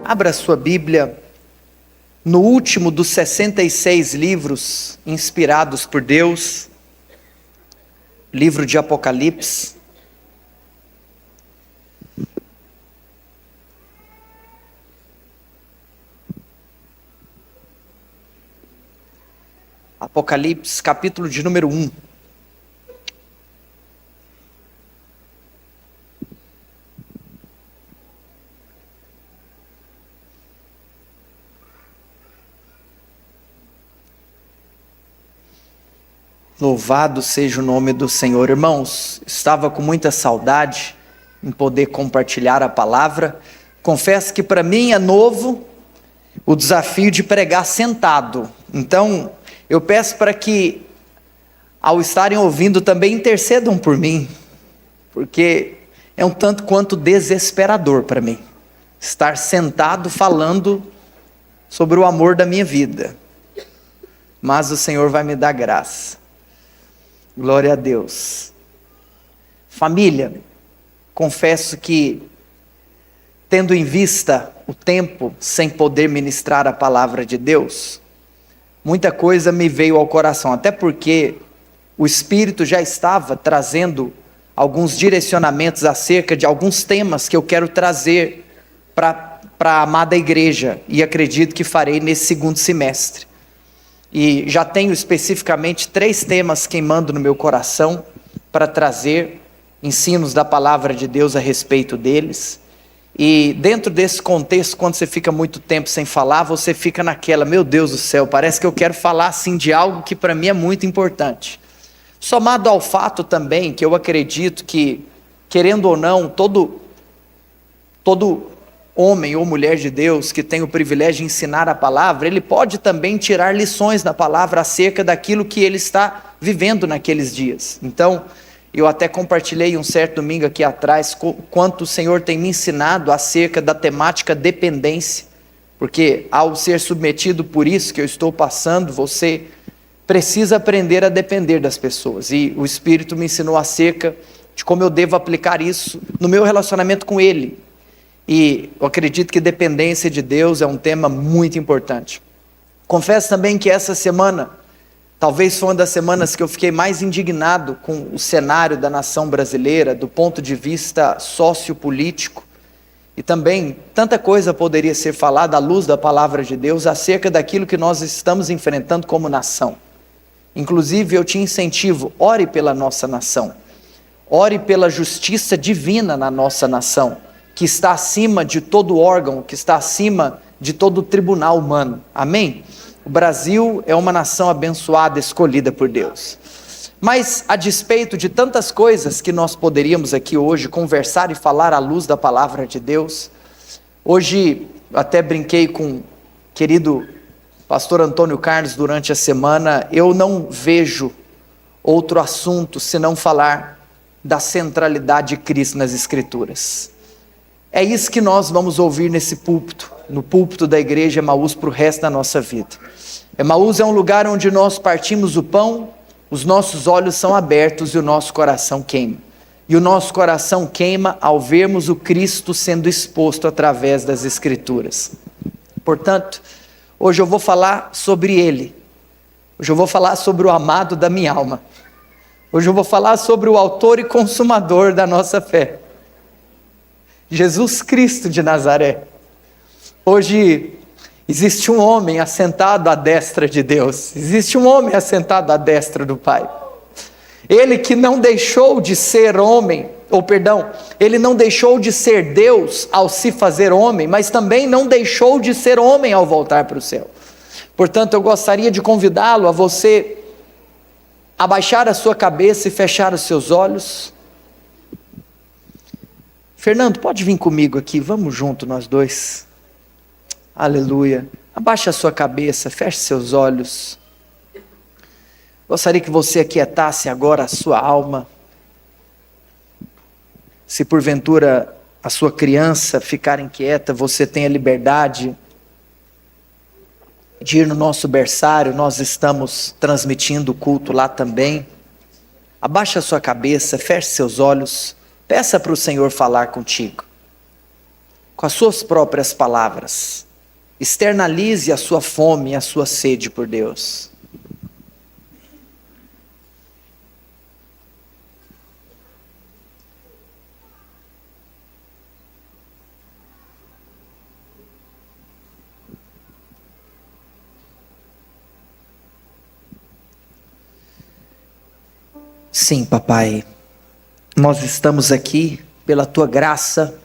Abra sua Bíblia no último dos 66 livros inspirados por Deus, livro de Apocalipse. Apocalipse, capítulo de número 1. Louvado seja o nome do Senhor. Irmãos, estava com muita saudade em poder compartilhar a palavra. Confesso que para mim é novo o desafio de pregar sentado. Então, eu peço para que, ao estarem ouvindo, também intercedam por mim, porque é um tanto quanto desesperador para mim, estar sentado falando sobre o amor da minha vida. Mas o Senhor vai me dar graça. Glória a Deus. Família, confesso que, tendo em vista o tempo sem poder ministrar a palavra de Deus, muita coisa me veio ao coração, até porque o Espírito já estava trazendo alguns direcionamentos acerca de alguns temas que eu quero trazer para a amada igreja, e acredito que farei nesse segundo semestre. E já tenho especificamente 3 temas queimando no meu coração para trazer ensinos da palavra de Deus a respeito deles. E dentro desse contexto, quando você fica muito tempo sem falar, você fica naquela, meu Deus do céu, parece que eu quero falar assim de algo que para mim é muito importante. Somado ao fato também que eu acredito que, querendo ou não, todo homem ou mulher de Deus que tem o privilégio de ensinar a palavra, ele pode também tirar lições da palavra acerca daquilo que ele está vivendo naqueles dias. Então, eu até compartilhei um certo domingo aqui atrás quanto o Senhor tem me ensinado acerca da temática dependência, porque ao ser submetido por isso que eu estou passando, você precisa aprender a depender das pessoas, e o Espírito me ensinou acerca de como eu devo aplicar isso no meu relacionamento com Ele. E eu acredito que dependência de Deus é um tema muito importante. Confesso também que essa semana, talvez foi uma das semanas que eu fiquei mais indignado com o cenário da nação brasileira, do ponto de vista sociopolítico. E também, tanta coisa poderia ser falada à luz da palavra de Deus, acerca daquilo que nós estamos enfrentando como nação. Inclusive, eu te incentivo, ore pela nossa nação. Ore pela justiça divina na nossa nação, que está acima de todo órgão, que está acima de todo tribunal humano. Amém? O Brasil é uma nação abençoada, escolhida por Deus. Mas, a despeito de tantas coisas que nós poderíamos aqui hoje conversar e falar à luz da palavra de Deus, hoje até brinquei com o querido pastor Antônio Carlos durante a semana, eu não vejo outro assunto senão falar da centralidade de Cristo nas Escrituras. É isso que nós vamos ouvir nesse púlpito, no púlpito da igreja Emaús para o resto da nossa vida. Emaús é um lugar onde nós partimos o pão, os nossos olhos são abertos e o nosso coração queima. E o nosso coração queima ao vermos o Cristo sendo exposto através das Escrituras. Portanto, hoje eu vou falar sobre Ele. Hoje eu vou falar sobre o amado da minha alma. Hoje eu vou falar sobre o autor e consumador da nossa fé, Jesus Cristo de Nazaré. Hoje existe um homem assentado à destra de Deus, existe um homem assentado à destra do Pai. Ele que não deixou de ser homem, ele não deixou de ser Deus ao se fazer homem, mas também não deixou de ser homem ao voltar para o céu. Portanto, eu gostaria de convidá-lo a você abaixar a sua cabeça e fechar os seus olhos. Fernando, pode vir comigo aqui, vamos junto nós dois. Aleluia. Abaixe a sua cabeça, feche seus olhos. Gostaria que você aquietasse agora a sua alma. Se porventura a sua criança ficar inquieta, você tem a liberdade de ir no nosso berçário, nós estamos transmitindo o culto lá também. Abaixe a sua cabeça, feche seus olhos. Peça para o Senhor falar contigo. com as suas próprias palavras. Externalize a sua fome e a sua sede por Deus. Sim, papai, nós estamos aqui pela tua graça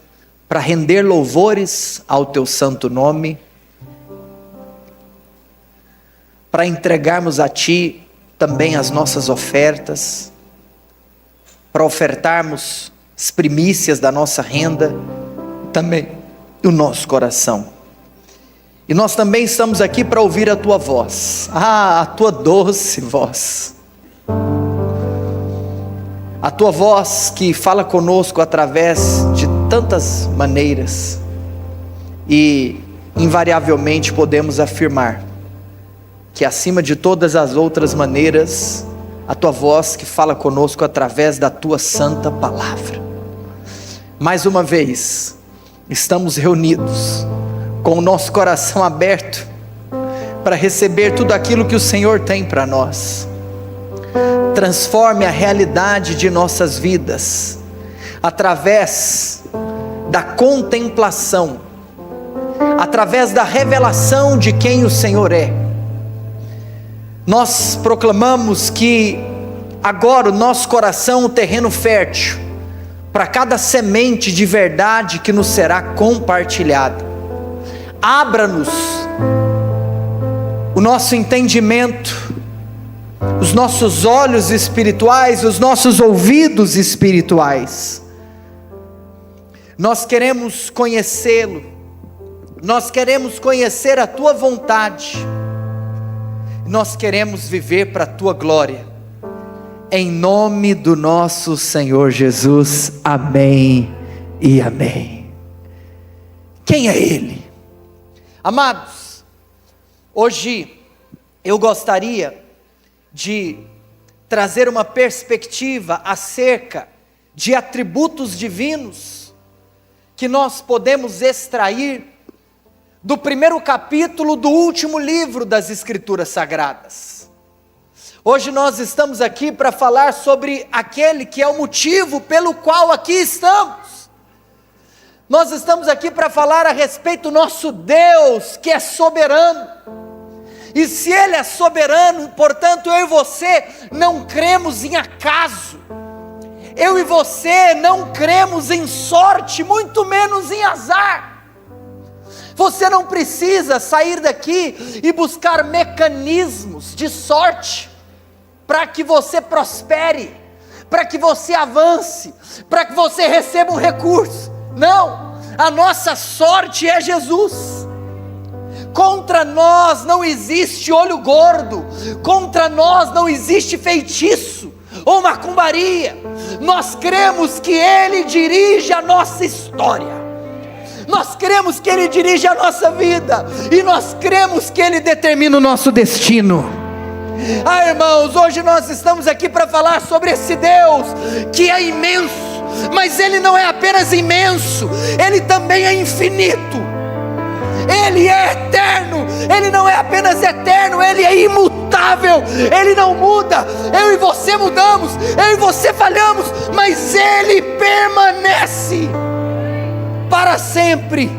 para render louvores ao teu santo nome, para entregarmos a ti também as nossas ofertas, para ofertarmos as primícias da nossa renda, também do nosso coração. E nós também estamos aqui para ouvir a tua voz, a tua doce voz. A tua voz que fala conosco através de tantas maneiras, e invariavelmente podemos afirmar que acima de todas as outras maneiras, a tua voz que fala conosco através da tua santa palavra. Mais uma vez, estamos reunidos com o nosso coração aberto para receber tudo aquilo que o Senhor tem para nós. Transforme a realidade de nossas vidas através da contemplação, através da revelação de quem o Senhor é. Nós proclamamos que agora o nosso coração é um terreno fértil para cada semente de verdade que nos será compartilhada. Abra-nos o nosso entendimento, os nossos olhos espirituais, os nossos ouvidos espirituais. Nós queremos conhecê-lo, nós queremos conhecer a tua vontade, nós queremos viver para a tua glória, em nome do nosso Senhor Jesus, amém e amém. Quem é Ele? Amados, hoje eu gostaria de trazer uma perspectiva acerca de atributos divinos que nós podemos extrair do primeiro capítulo do último livro das Escrituras Sagradas. Hoje nós estamos aqui para falar sobre aquele que é o motivo pelo qual aqui estamos. Nós estamos aqui para falar a respeito do nosso Deus, que é soberano. E se Ele é soberano, portanto eu e você não cremos em acaso, eu e você não cremos em sorte, muito menos em azar. Você não precisa sair daqui e buscar mecanismos de sorte, para que você prospere, para que você avance, para que você receba um recurso. Não, a nossa sorte é Jesus. Contra nós não existe olho gordo, contra nós não existe feitiço ou macumbaria. Nós cremos que Ele dirige a nossa história, nós cremos que Ele dirige a nossa vida, e nós cremos que Ele determina o nosso destino. Irmãos, hoje nós estamos aqui para falar sobre esse Deus que é imenso, mas Ele não é apenas imenso, Ele também é infinito. Ele é eterno, Ele não é apenas eterno, Ele é imutável, Ele não muda. Eu e você mudamos, eu e você falhamos, mas Ele permanece para sempre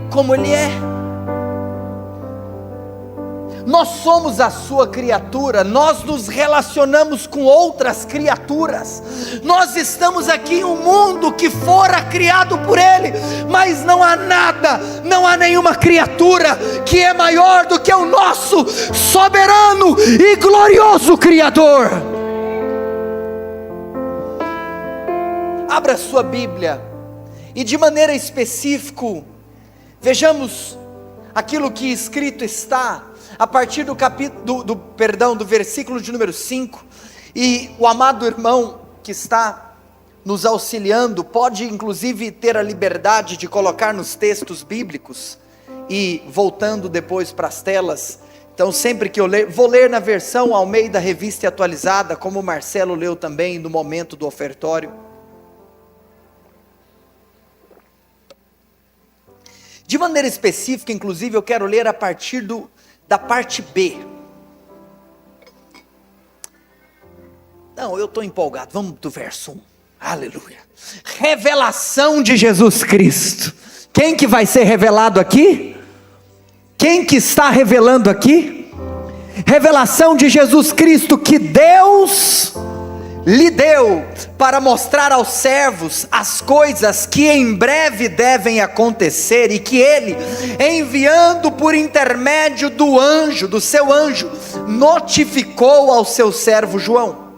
como Ele é. Nós somos a sua criatura, nós nos relacionamos com outras criaturas, nós estamos aqui em um mundo que fora criado por Ele, mas não há nada, não há nenhuma criatura que é maior do que o nosso soberano e glorioso Criador. Abra sua Bíblia e de maneira específica vejamos aquilo que escrito está a partir do do versículo de número 5, e o amado irmão que está nos auxiliando pode inclusive ter a liberdade de colocar nos textos bíblicos, e voltando depois para as telas. Então sempre que eu ler, vou ler na versão Almeida Revista e Atualizada, como o Marcelo leu também no momento do ofertório. De maneira específica, inclusive, eu quero ler a partir da parte B. Não, eu estou empolgado, vamos do verso 1, aleluia. Revelação de Jesus Cristo. Quem que vai ser revelado aqui? Quem que está revelando aqui? Revelação de Jesus Cristo que Deus lhe deu para mostrar aos servos as coisas que em breve devem acontecer, e que ele, enviando por intermédio do seu anjo, notificou ao seu servo João,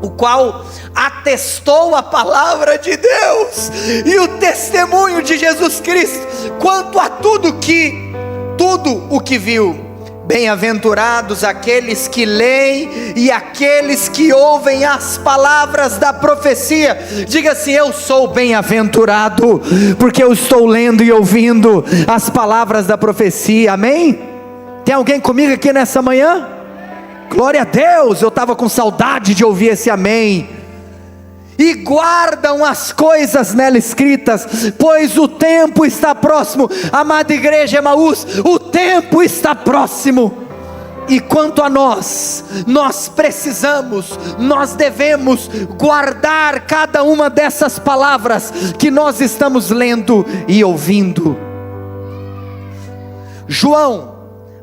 o qual atestou a palavra de Deus e o testemunho de Jesus Cristo quanto a tudo o que viu. Bem-aventurados aqueles que leem e aqueles que ouvem as palavras da profecia. Diga assim: eu sou bem-aventurado, porque eu estou lendo e ouvindo as palavras da profecia. Amém? Tem alguém comigo aqui nessa manhã? Glória a Deus, eu estava com saudade de ouvir esse amém. E guardam as coisas nela escritas, pois o tempo está próximo. Amada igreja Emaús, o tempo está próximo. E quanto a nós nós devemos guardar cada uma dessas palavras que nós estamos lendo e ouvindo. João,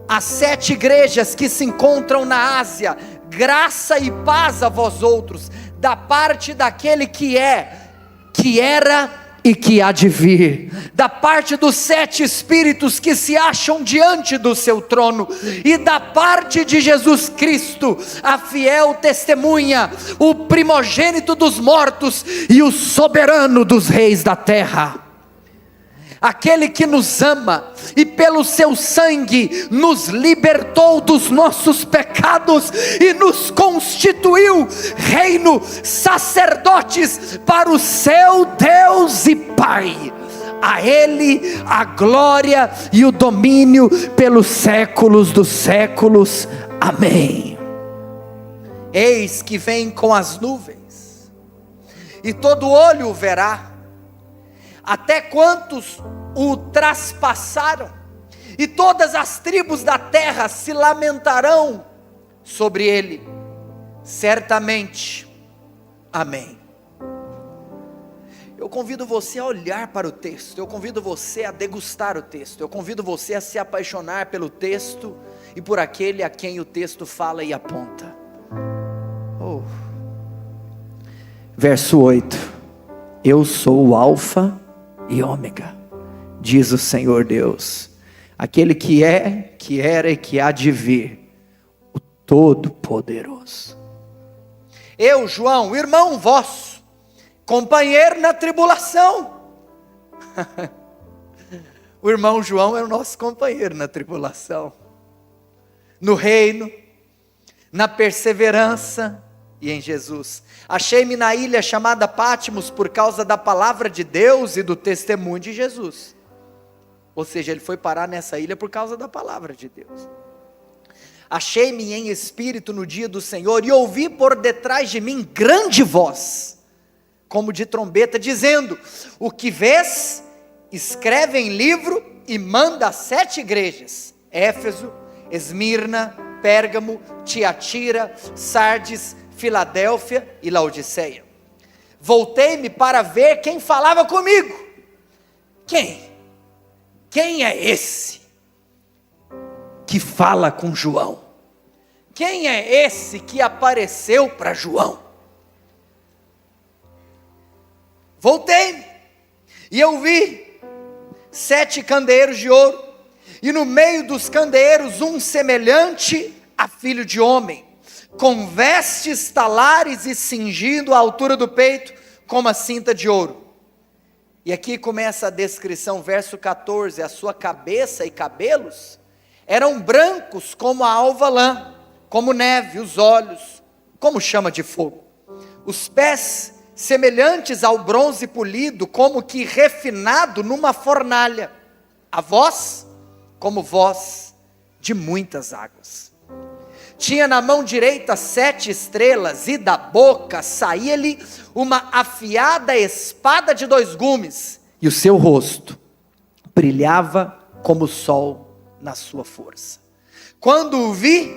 as 7 igrejas que se encontram na Ásia, graça e paz a vós outros, da parte daquele que era e que há de vir, da parte dos 7 espíritos que se acham diante do seu trono, e da parte de Jesus Cristo, a fiel testemunha, o primogênito dos mortos e o soberano dos reis da terra. Aquele que nos ama e pelo seu sangue nos libertou dos nossos pecados e nos constituiu reino, sacerdotes para o seu Deus e Pai. A Ele a glória e o domínio pelos séculos dos séculos. Amém. Eis que vem com as nuvens, e todo olho o verá, até quantos o traspassaram, e todas as tribos da terra se lamentarão sobre ele. Certamente. Amém. Eu convido você a olhar para o texto, eu convido você a degustar o texto, eu convido você a se apaixonar pelo texto e por aquele a quem o texto fala e aponta. Verso 8: eu sou o Alfa e Ômega, diz o Senhor Deus, aquele que é, que era e que há de vir, o Todo-Poderoso. Eu, João, irmão vosso, companheiro na tribulação. O irmão João é o nosso companheiro na tribulação, no reino, na perseverança e em Jesus. Achei-me na ilha chamada Pátimos por causa da palavra de Deus e do testemunho de Jesus. Ou seja, ele foi parar nessa ilha por causa da palavra de Deus. Achei-me em espírito no dia do Senhor, e ouvi por detrás de mim grande voz, como de trombeta, dizendo: o que vês, escreve em livro e manda às 7 igrejas: Éfeso, Esmirna, Pérgamo, Tiatira, Sardes, Filadélfia e Laodiceia. Voltei-me para ver quem falava comigo. Quem é esse que fala com João? Quem é esse que apareceu para João? Voltei-me e eu vi 7 candeeiros de ouro, e no meio dos candeeiros um semelhante a filho de homem, com vestes talares e cingindo a altura do peito com uma cinta de ouro. E aqui começa a descrição, verso 14: a sua cabeça e cabelos eram brancos como a alva lã, como neve, os olhos como chama de fogo, os pés semelhantes ao bronze polido, como que refinado numa fornalha, a voz como voz de muitas águas. Tinha na mão direita 7 estrelas, e da boca saía-lhe uma afiada espada de 2 gumes, e o seu rosto brilhava como o sol na sua força. Quando o vi,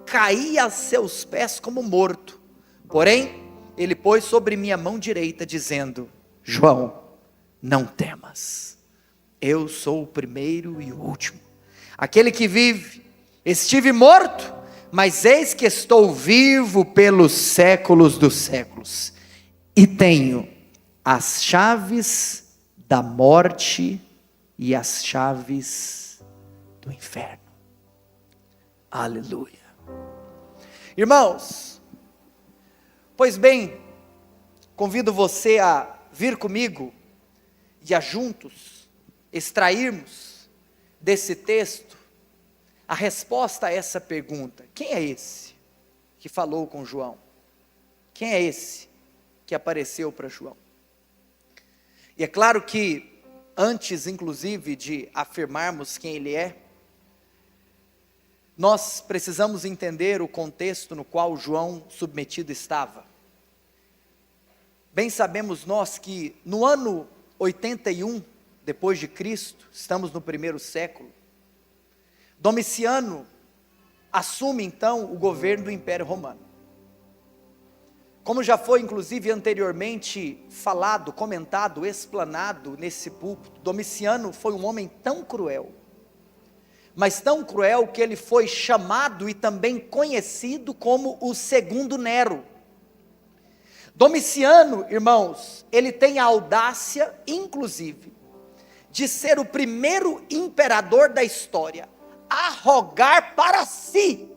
caí a seus pés como morto. Porém, ele pôs sobre minha mão direita, dizendo: João, não temas. Eu sou o primeiro e o último, aquele que vive. Estive morto, mas eis que estou vivo pelos séculos dos séculos. E tenho as chaves da morte e as chaves do inferno. Aleluia. Irmãos, pois bem, convido você a vir comigo e a juntos extrairmos desse texto a resposta a essa pergunta: quem é esse que falou com João? Quem é esse que apareceu para João? E é claro que antes, inclusive, de afirmarmos quem ele é, nós precisamos entender o contexto no qual João submetido estava. Bem sabemos nós que no ano 81 depois de Cristo, estamos no primeiro século, Domiciano assume então o governo do Império Romano. Como já foi inclusive anteriormente falado, comentado, explanado nesse púlpito, Domiciano foi um homem tão cruel, mas tão cruel que ele foi chamado e também conhecido como o segundo Nero. Domiciano, irmãos, ele tem a audácia, inclusive, de ser o primeiro imperador da história a arrogar para si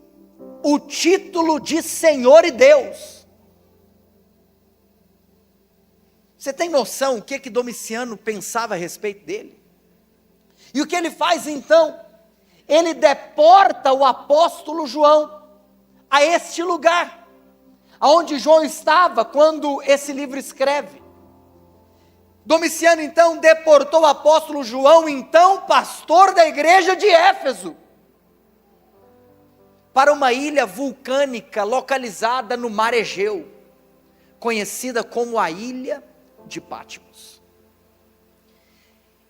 o título de Senhor e Deus. Você tem noção o que Domiciano pensava a respeito dele? E o que ele faz então? Ele deporta o apóstolo João a este lugar, aonde João estava quando esse livro escreve. Domiciano então deportou o apóstolo João, então pastor da igreja de Éfeso, para uma ilha vulcânica localizada no mar Egeu, conhecida como a ilha de Patmos.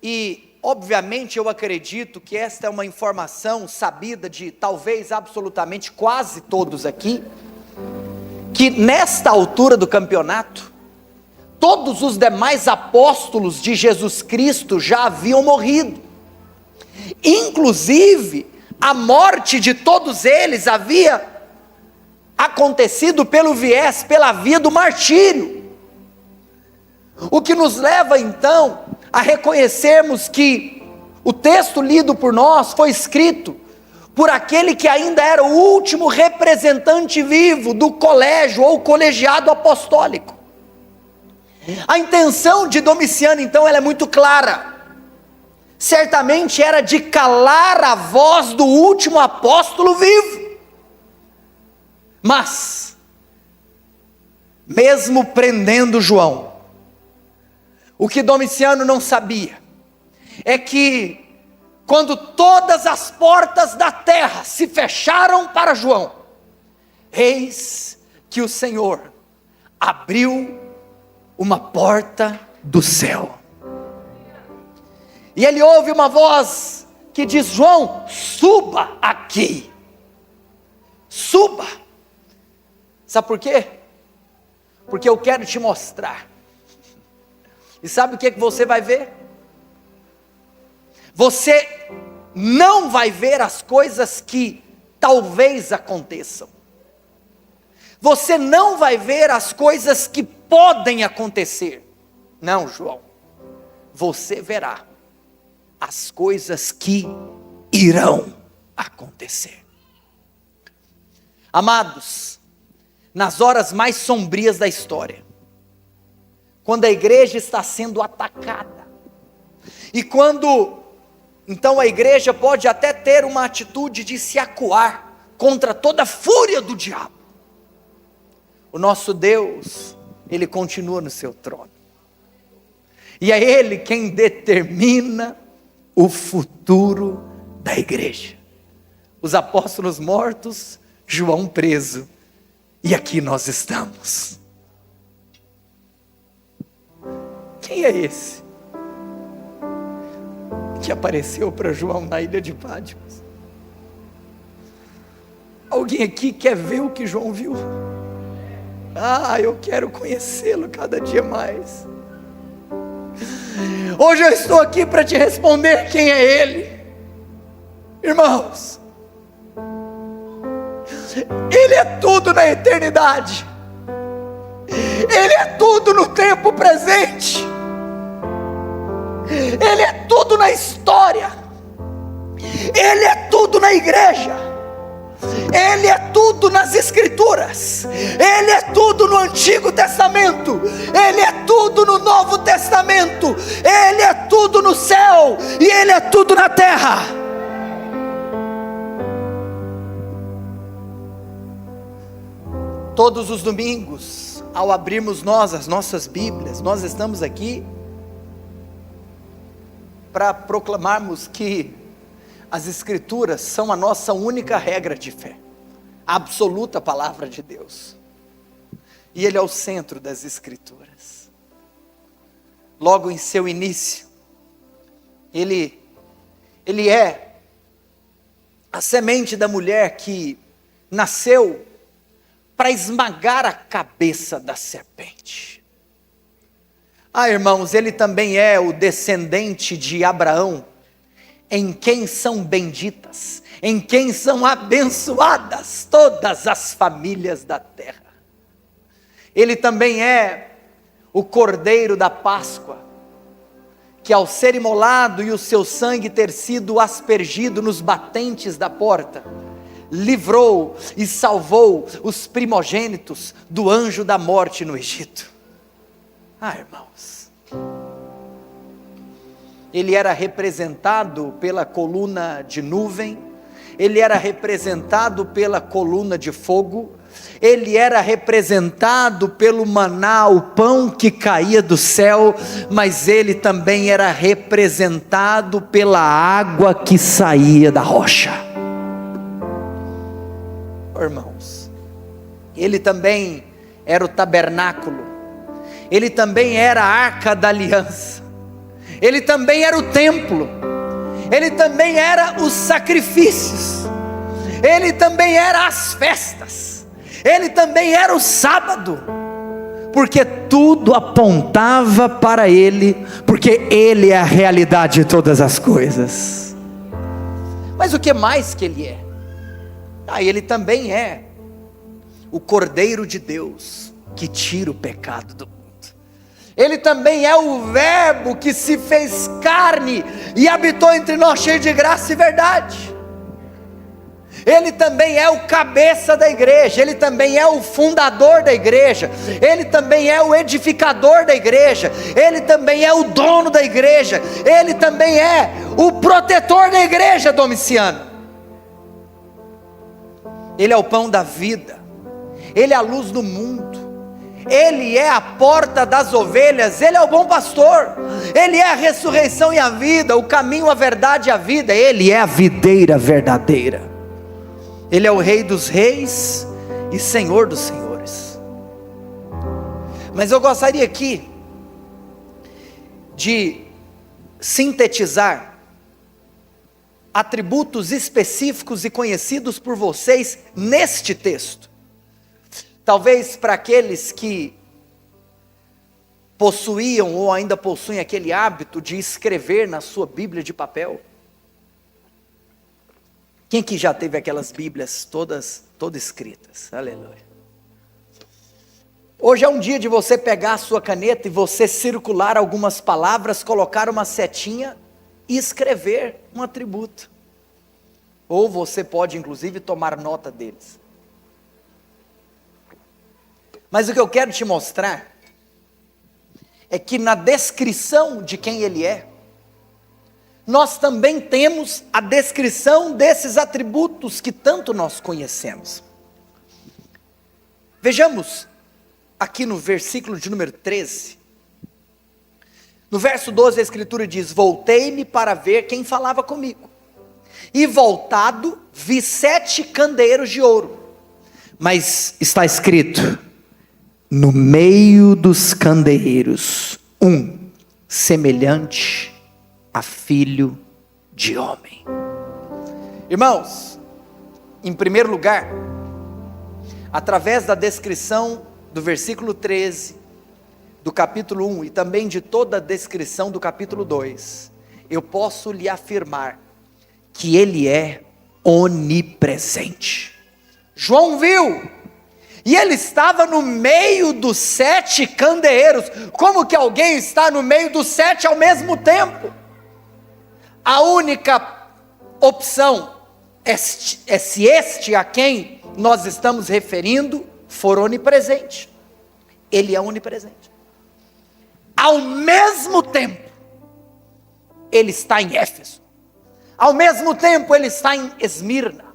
E obviamente eu acredito que esta é uma informação sabida de talvez absolutamente quase todos aqui, que nesta altura do campeonato, todos os demais apóstolos de Jesus Cristo já haviam morrido. Inclusive, a morte de todos eles havia acontecido pela via do martírio. O que nos leva então a reconhecermos que o texto lido por nós foi escrito por aquele que ainda era o último representante vivo do colégio ou colegiado apostólico. A intenção de Domiciano então ela é muito clara, certamente era de calar a voz do último apóstolo vivo, mas, mesmo prendendo João, o que Domiciano não sabia, é que quando todas as portas da terra se fecharam para João, eis que o Senhor abriu uma porta do céu, e ele ouve uma voz que diz: João, suba aqui, suba. Sabe por quê? Porque eu quero te mostrar. E sabe o que você vai ver? Você não vai ver as coisas que talvez aconteçam. Você não vai ver as coisas que podem acontecer. Não, João. Você verá as coisas que irão acontecer. Amados, nas horas mais sombrias da história, quando a igreja está sendo atacada, e quando então a igreja pode até ter uma atitude de se acuar contra toda a fúria do diabo, o nosso Deus, Ele continua no seu trono, e é Ele quem determina o futuro da igreja. Os apóstolos mortos, João preso, e aqui nós estamos. Quem é esse que apareceu para João na ilha de Patmos. Alguém aqui quer ver o que João viu? Eu quero conhecê-lo cada dia mais. Hoje eu estou aqui para te responder quem é Ele. Irmãos, Ele é tudo na eternidade, Ele é tudo no tempo presente, Ele é tudo na história, Ele é tudo na igreja, Ele é tudo nas Escrituras, Ele é tudo no Antigo Testamento, Ele é tudo no Novo Testamento, Ele é tudo no céu e Ele é tudo na terra. Todos os domingos, ao abrirmos as nossas Bíblias, nós estamos aqui para proclamarmos que as Escrituras são a nossa única regra de fé, a absoluta palavra de Deus, e Ele é o centro das Escrituras. Logo em seu início, Ele é a semente da mulher que nasceu para esmagar a cabeça da serpente. Irmãos, Ele também é o descendente de Abraão, em quem são benditas, em quem são abençoadas todas as famílias da terra. Ele também é o Cordeiro da Páscoa, que ao ser imolado e o seu sangue ter sido aspergido nos batentes da porta, livrou e salvou os primogênitos do anjo da morte no Egito. Irmãos, Ele era representado pela coluna de nuvem, Ele era representado pela coluna de fogo, Ele era representado pelo maná, o pão que caía do céu, mas Ele também era representado pela água que saía da rocha. Irmãos, Ele também era o tabernáculo, Ele também era a arca da aliança, Ele também era o templo, Ele também era os sacrifícios, Ele também era as festas, Ele também era o sábado, porque tudo apontava para Ele, porque Ele é a realidade de todas as coisas. Mas o que mais que Ele é? Ele também é o Cordeiro de Deus, que tira o pecado do mundo. Ele também é o Verbo que se fez carne e habitou entre nós, cheio de graça e verdade. Ele também é o cabeça da igreja, Ele também é o fundador da igreja, Ele também é o edificador da igreja, Ele também é o dono da igreja, Ele também é o protetor da igreja, Domiciano. Ele é o pão da vida, Ele é a luz do mundo, Ele é a porta das ovelhas, Ele é o bom pastor, Ele é a ressurreição e a vida, o caminho, a verdade e a vida, Ele é a videira verdadeira, Ele é o Rei dos reis e Senhor dos senhores. Mas eu gostaria aqui de sintetizar atributos específicos e conhecidos por vocês neste texto. Talvez para aqueles que possuíam ou ainda possuem aquele hábito de escrever na sua Bíblia de papel. Quem que já teve aquelas Bíblias todas escritas? Aleluia. Hoje é um dia de você pegar a sua caneta e você circular algumas palavras, colocar uma setinha e escrever um atributo. Ou você pode inclusive tomar nota deles. Mas o que eu quero te mostrar é que na descrição de quem Ele é, nós também temos a descrição desses atributos que tanto nós conhecemos. Vejamos aqui no versículo de número 13. No verso 12 a Escritura diz: voltei-me para ver quem falava comigo, e voltado vi 7 candeeiros de ouro, mas está escrito: no meio dos candeeiros, um semelhante a filho de homem. Irmãos, em primeiro lugar, através da descrição do versículo 13, do capítulo 1 e também de toda a descrição do capítulo 2, eu posso lhe afirmar que Ele é onipresente. João viu, e ele estava no meio dos 7 candeeiros. Como que alguém está no meio dos 7 ao mesmo tempo? A única opção é se este a quem nós estamos referindo for onipresente. Ele é onipresente. Ao mesmo tempo, ele está em Éfeso. Ao mesmo tempo, ele está em Esmirna.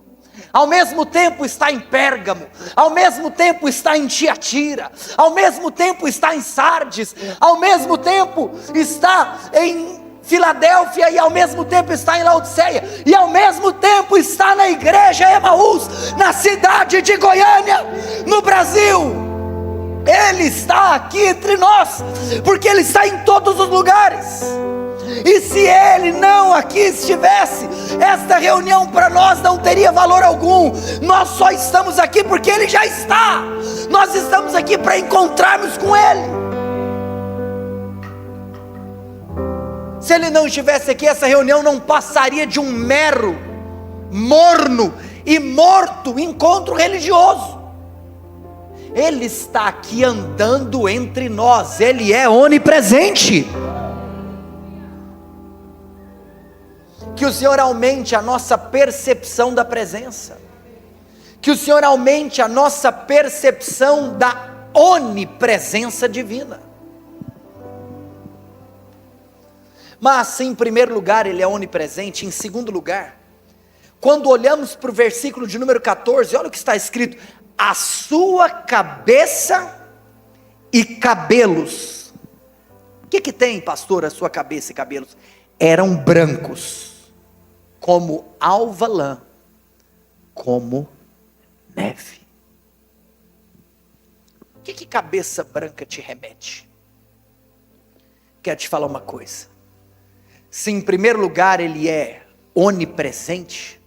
Ao mesmo tempo está em Pérgamo. Ao mesmo tempo está em Tiatira. Ao mesmo tempo está em Sardes. Ao mesmo tempo está em Filadélfia. E ao mesmo tempo está em Laodiceia. E ao mesmo tempo está na igreja Emaús, na cidade de Goiânia, no Brasil. Ele está aqui entre nós, porque Ele está em todos os lugares. E se Ele não aqui estivesse, esta reunião para nós não teria valor algum. Nós só estamos aqui porque Ele já está. Nós estamos aqui para encontrarmos com Ele. Se Ele não estivesse aqui, essa reunião não passaria de um mero, morno e morto encontro religioso. Ele está aqui andando entre nós. Ele é onipresente. Que o Senhor aumente a nossa percepção da presença. Que o Senhor aumente a nossa percepção da onipresença divina. Mas em primeiro lugar Ele é onipresente. Em segundo lugar, quando olhamos para o versículo de número 14, olha o que está escrito: a sua cabeça e cabelos. O que tem, pastor, a sua cabeça e cabelos? Eram brancos, como alva lã, como neve. O que cabeça branca te remete? Quero te falar uma coisa. Se em primeiro lugar Ele é onipresente,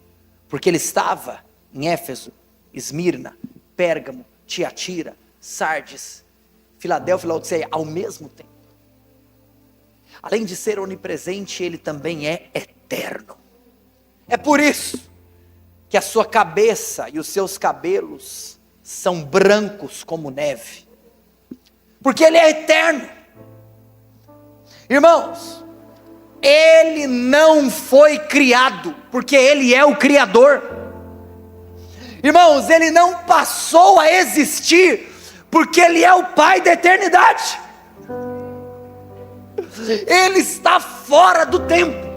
porque Ele estava em Éfeso, Esmirna, Pérgamo, Tiatira, Sardes, Filadélfia e Laodiceia ao mesmo tempo. Além de ser onipresente, Ele também é eterno. É por isso que a sua cabeça e os seus cabelos são brancos como neve, porque Ele é eterno. Irmãos, Ele não foi criado, porque Ele é o Criador. Irmãos, Ele não passou a existir, porque Ele é o Pai da eternidade. Ele está fora do tempo.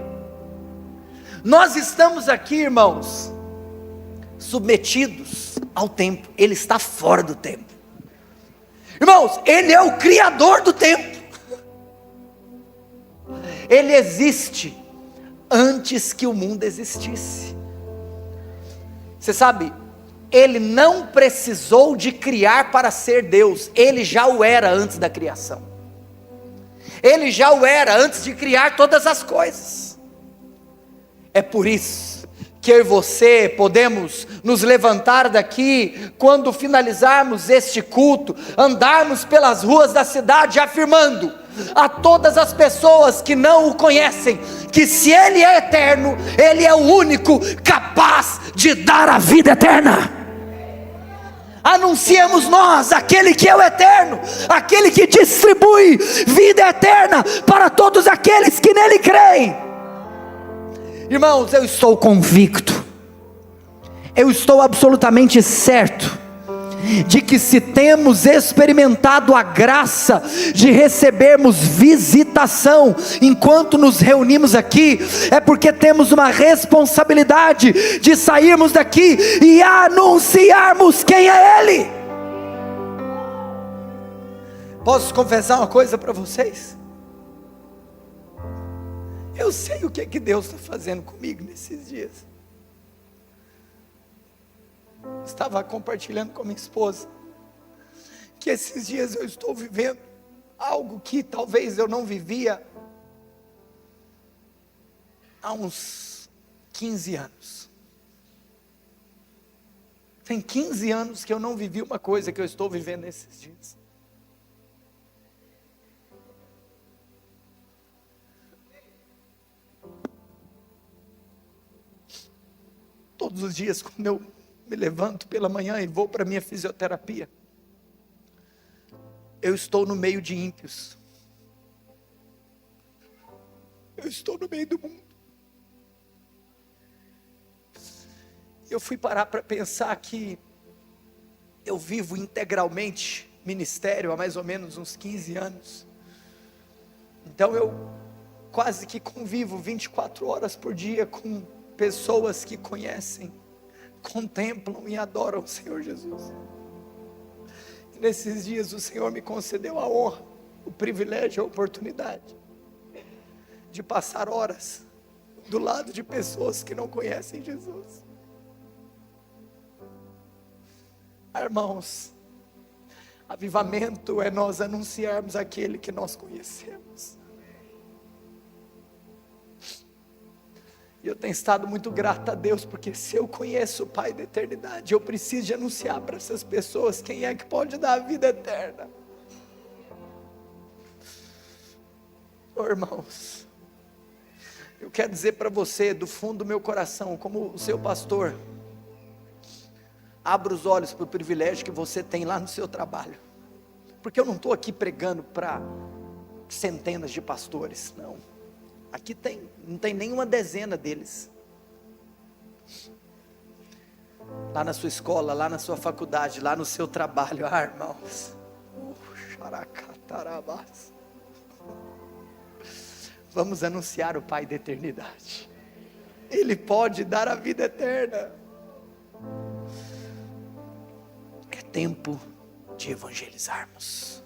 Nós estamos aqui, irmãos, submetidos ao tempo. Ele está fora do tempo. Irmãos, Ele é o Criador do tempo. Ele existe antes que o mundo existisse. Você sabe, Ele não precisou de criar para ser Deus. Ele já o era antes da criação. Ele já o era antes de criar todas as coisas. É por isso que eu e você podemos nos levantar daqui, quando finalizarmos este culto, andarmos pelas ruas da cidade afirmando a todas as pessoas que não o conhecem, que se Ele é eterno, Ele é o único capaz de dar a vida eterna. Anunciemos nós aquele que é o eterno, aquele que distribui vida eterna para todos aqueles que nele creem. Irmãos, eu estou convicto, eu estou absolutamente certo de que se temos experimentado a graça de recebermos visitação enquanto nos reunimos aqui, é porque temos uma responsabilidade de sairmos daqui e anunciarmos quem é Ele. Posso confessar uma coisa para vocês? Eu sei o que é que Deus está fazendo comigo nesses dias. Estava compartilhando com minha esposa que esses dias eu estou vivendo algo que talvez eu não vivia há uns 15 anos. Tem 15 anos que eu não vivi uma coisa que eu estou vivendo nesses dias. Todos os dias, quando eu me levanto pela manhã e vou para a minha fisioterapia, eu estou no meio de ímpios. Eu estou no meio do mundo. Eu fui parar para pensar que eu vivo integralmente ministério há mais ou menos uns 15 anos. Então eu quase que convivo 24 horas por dia com pessoas que conhecem, contemplam e adoram o Senhor Jesus. E nesses dias o Senhor me concedeu a honra, o privilégio, a oportunidade de passar horas do lado de pessoas que não conhecem Jesus. Irmãos, avivamento é nós anunciarmos aquele que nós conhecemos. E eu tenho estado muito grato a Deus, porque se eu conheço o Pai da eternidade, eu preciso de anunciar para essas pessoas quem é que pode dar a vida eterna. Oh, irmãos, eu quero dizer para você, do fundo do meu coração, como o seu pastor, abra os olhos para o privilégio que você tem lá no seu trabalho, porque eu não estou aqui pregando para centenas de pastores, não, aqui não tem nenhuma dezena deles, lá na sua escola, lá na sua faculdade, lá no seu trabalho, irmãos, vamos anunciar o Pai da eternidade, Ele pode dar a vida eterna. É tempo de evangelizarmos,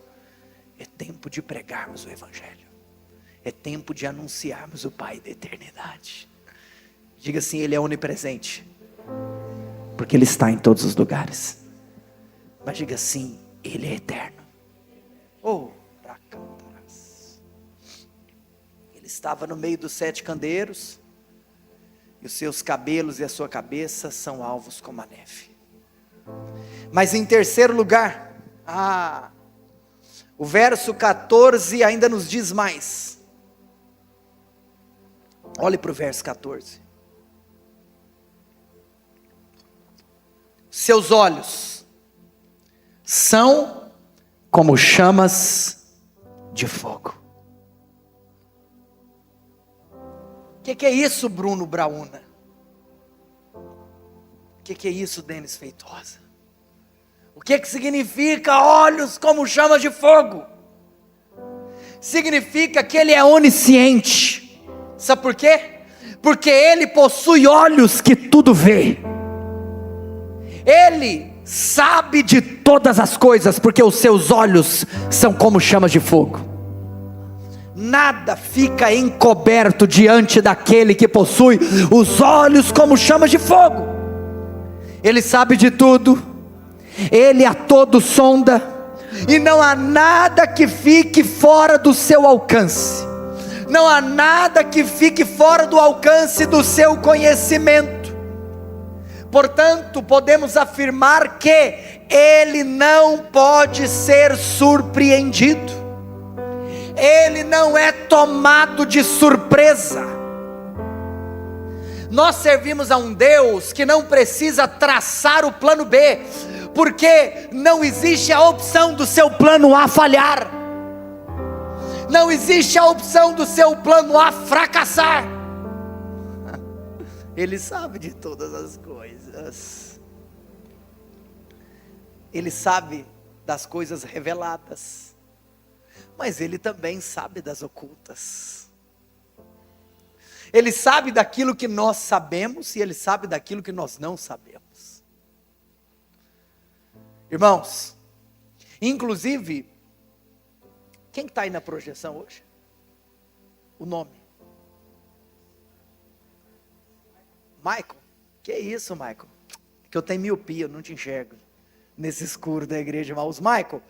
é tempo de pregarmos o Evangelho, é tempo de anunciarmos o Pai da eternidade. Diga assim: Ele é onipresente, porque Ele está em todos os lugares. Mas diga assim: Ele é eterno. Oh, Ele estava no meio dos 7 candeeiros, e os seus cabelos e a sua cabeça são alvos como a neve. Mas em terceiro lugar, o verso 14 ainda nos diz mais. Olhe para o verso 14. Seus olhos são como chamas de fogo. O que é isso, Bruno Brauna? O que é isso, Denis Feitosa? O que significa olhos como chamas de fogo? Significa que Ele é onisciente. Sabe por quê? Porque Ele possui olhos que tudo vê. Ele sabe de todas as coisas, porque os seus olhos são como chamas de fogo. Nada fica encoberto diante daquele que possui os olhos como chamas de fogo. Ele sabe de tudo, Ele a todo sonda, e não há nada que fique fora do seu alcance, não há nada que fique fora do alcance do seu conhecimento. Portanto, podemos afirmar que Ele não pode ser surpreendido, Ele não é tomado de surpresa. Nós servimos a um Deus que não precisa traçar o plano B, porque não existe a opção do seu plano A falhar, não existe a opção do seu plano A fracassar. Ele sabe de todas as coisas, Ele sabe das coisas reveladas, mas Ele também sabe das ocultas. Ele sabe daquilo que nós sabemos, e Ele sabe daquilo que nós não sabemos. Irmãos, inclusive, quem está aí na projeção hoje? O nome? Michael? Que isso, Michael? É que eu tenho miopia, eu não te enxergo nesse escuro da igreja, irmãos. Michael,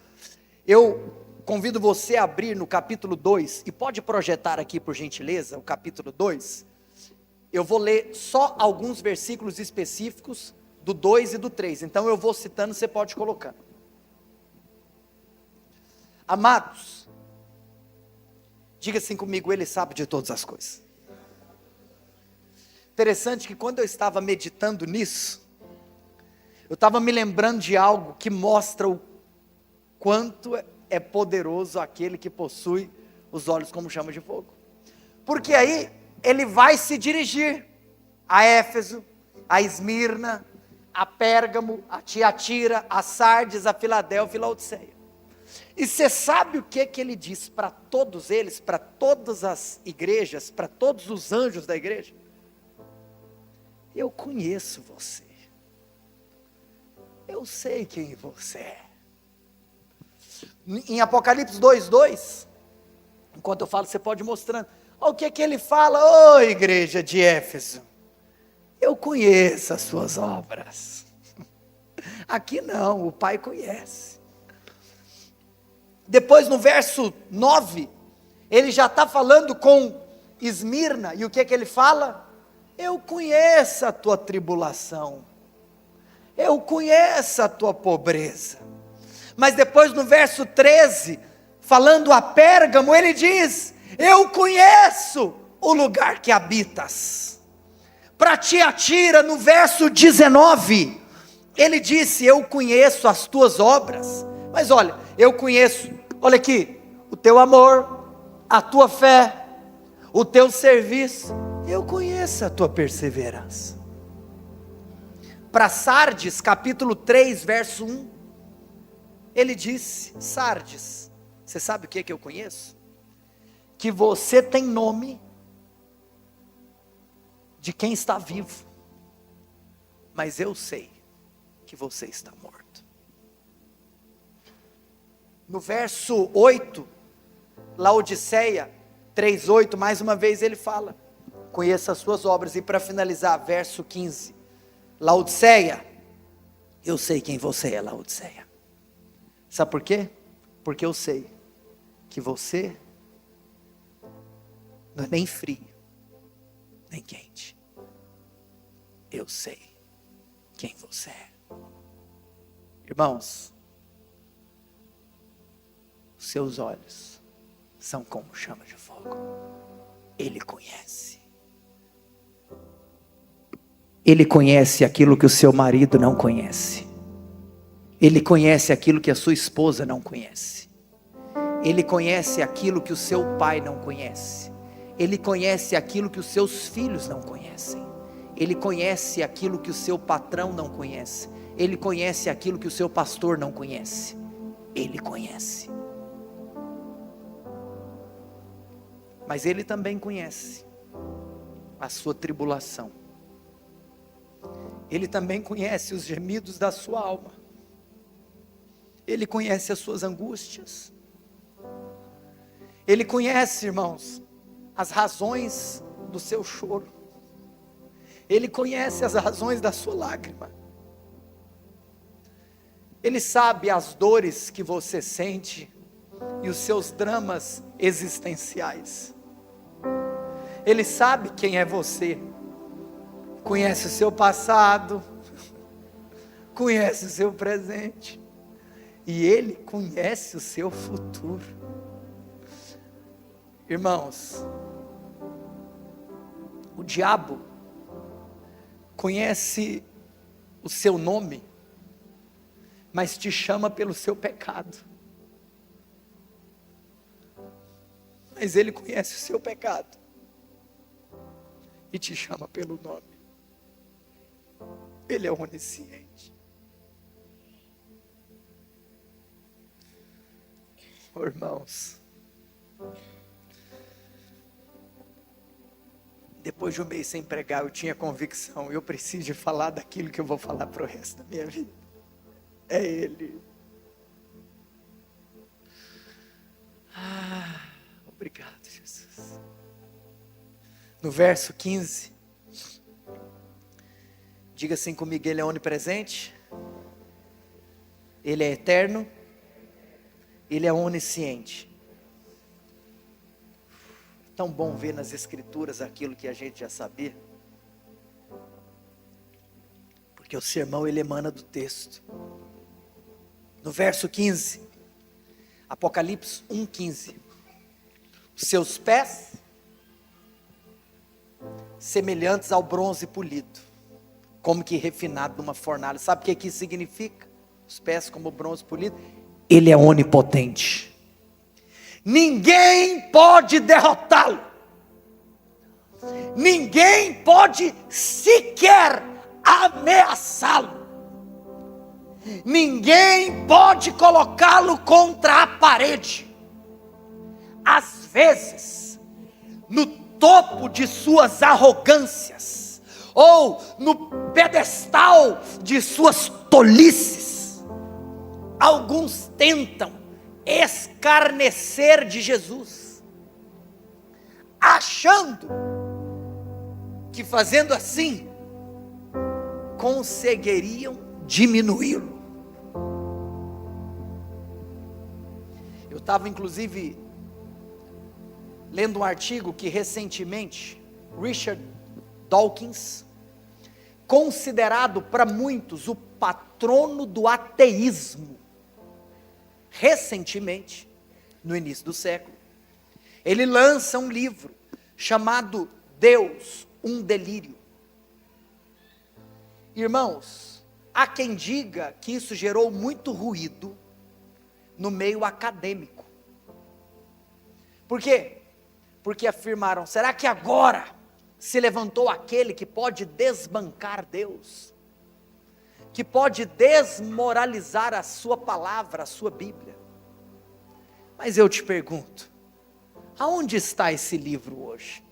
eu convido você a abrir no capítulo 2, e pode projetar aqui por gentileza, o capítulo 2, eu vou ler só alguns versículos específicos do 2 e do 3. Então eu vou citando, você pode colocar. Amados, diga assim comigo, Ele sabe de todas as coisas. Interessante que quando eu estava meditando nisso, eu estava me lembrando de algo que mostra o quanto é poderoso aquele que possui os olhos como chama de fogo. Porque aí ele vai se dirigir a Éfeso, a Esmirna, a Pérgamo, a Tiatira, a Sardes, a Filadélfia e a Laodiceia. E você sabe o que ele diz para todos eles, para todas as igrejas, para todos os anjos da igreja? Eu conheço você. Eu sei quem você é. Em Apocalipse 2:2, enquanto eu falo, você pode ir mostrando. Olha o que ele fala, ô igreja de Éfeso. Eu conheço as suas obras. Aqui não, o Pai conhece. Depois no verso 9, ele já está falando com Esmirna, e o que ele fala? Eu conheço a tua tribulação, eu conheço a tua pobreza. Mas depois no verso 13, falando a Pérgamo, ele diz, eu conheço o lugar que habitas. Para Tiatira, no verso 19, ele disse, eu conheço as tuas obras. Mas olha, eu conheço, olha aqui, o teu amor, a tua fé, o teu serviço, eu conheço a tua perseverança. Para Sardes, capítulo 3, verso 1, ele disse, Sardes, você sabe o que eu conheço? Que você tem nome de quem está vivo, mas eu sei que você está morto. No verso 8, Laodiceia 3:8, mais uma vez ele fala, conheça as suas obras. E para finalizar, verso 15, Laodiceia, eu sei quem você é, Laodiceia. Sabe por quê? Porque eu sei que você não é nem frio, nem quente. Eu sei quem você é. Irmãos, seus olhos são como chama de fogo. Ele conhece. Ele conhece aquilo que o seu marido não conhece. Ele conhece aquilo que a sua esposa não conhece. Ele conhece aquilo que o seu pai não conhece. Ele conhece aquilo que os seus filhos não conhecem. Ele conhece aquilo que o seu patrão não conhece. Ele conhece aquilo que o seu pastor não conhece. Ele conhece. Mas Ele também conhece a sua tribulação. Ele também conhece os gemidos da sua alma. Ele conhece as suas angústias. Ele conhece, irmãos, as razões do seu choro. Ele conhece as razões da sua lágrima. Ele sabe as dores que você sente e os seus dramas existenciais. Ele sabe quem é você, conhece o seu passado, conhece o seu presente, e Ele conhece o seu futuro. Irmãos, o diabo conhece o seu nome, mas te chama pelo seu pecado. Mas ele conhece o seu pecado e te chama pelo nome. Ele é onisciente. Oh, irmãos, depois de um mês sem pregar, eu tinha convicção, eu preciso de falar daquilo que eu vou falar para o resto da minha vida. É Ele. Obrigado, Jesus. No verso 15, diga assim comigo, Ele é onipresente, Ele é eterno, Ele é onisciente. Tão bom ver nas escrituras aquilo que a gente já sabia. Porque o sermão ele emana do texto. No verso 15, Apocalipse 1:15. Os seus pés semelhantes ao bronze polido, como que refinado numa fornalha. Sabe o que isso significa? Os pés como bronze polido. Ele é onipotente. Ninguém pode derrotá-lo. Ninguém pode sequer ameaçá-lo. Ninguém pode colocá-lo contra a parede. Às vezes, no topo de suas arrogâncias, ou no pedestal de suas tolices, alguns tentam escarnecer de Jesus, achando que fazendo assim conseguiriam diminuí-lo. Eu estava inclusive lendo um artigo que recentemente Richard Dawkins, considerado para muitos o patrono do ateísmo, recentemente, no início do século, ele lança um livro chamado Deus, um Delírio. Irmãos, há quem diga que isso gerou muito ruído no meio acadêmico. Por quê? Porque afirmaram, será que agora se levantou aquele que pode desbancar Deus? Que pode desmoralizar a sua palavra, a sua Bíblia? Mas eu te pergunto, aonde está esse livro hoje?